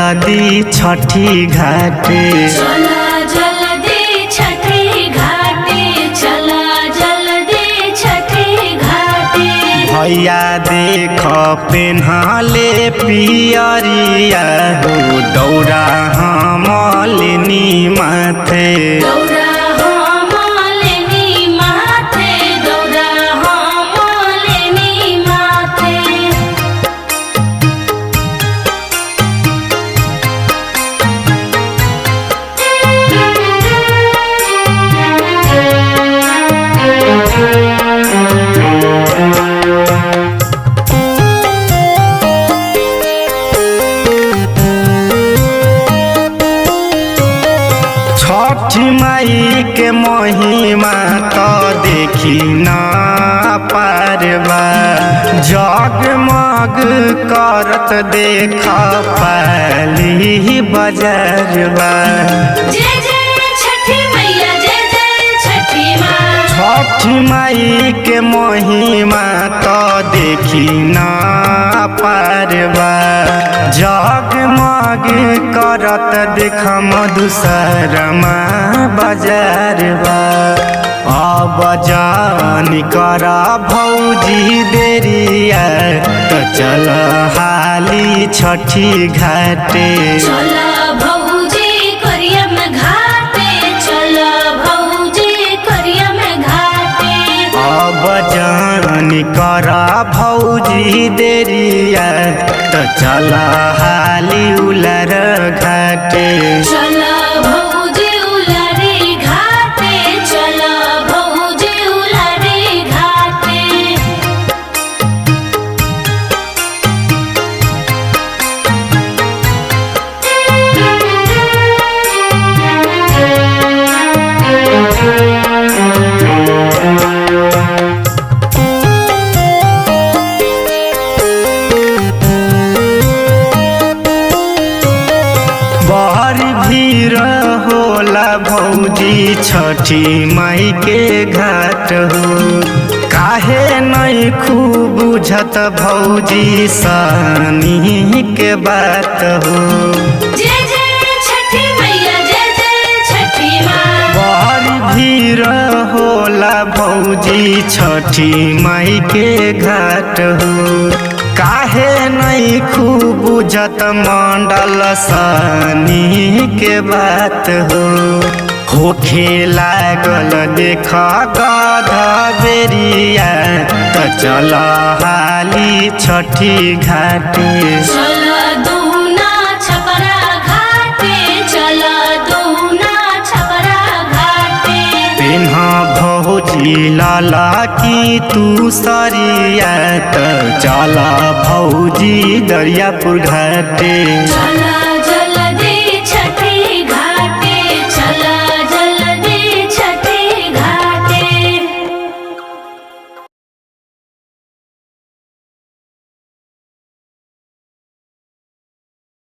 जल्दी छठी घाटे चला जल्दी छठी घाटे चला जल्दी छठी घाटे। भैया देख पेन्हले पियरिया हो दौरा हमलनी माथे दौरा हमलनी माथे दौरा हमलनी माथे। छठी माई के महिमा तो देखी ना पारबा जगमग करत देख पाली बजरबा। जय जय छठी मैया जय जय छठी माँ। छठी माई के महिमा तो देखी ना पारबा जगमग करत देख मधुसरमा बजरबा। अब जानी कर भौजी देरिया तो चल हाली छठी घाटे चला भौजी करिया में घाटे चला भौजी करिया में घाटे। अब जानी कर भौजी देरिया तो चल हाली उलर घाटे चला भौजी उलारी घाटे चला भौजी उलारी घाटे। बड़ी भीड़ होला भौजी छठी माई के घाट हो काहे नहीं खूब बुझत भौजी सानी के बात हो। जय जय छठी मैया जय जय छठी माँ। बड़ी भीड़ होला भौजी छठी माई के घाट हो काहे नहीं खूब बुझत मंडल सानी के बात हो लागल देख गधा बेरिया तो चल हाली छठी घाटे चला दूना छपरा घाटे चला दूना छपरा घाटे। पेन्हा भौजी लाला की तू सरिया तो चला भौजी दरियापुर घाटे चला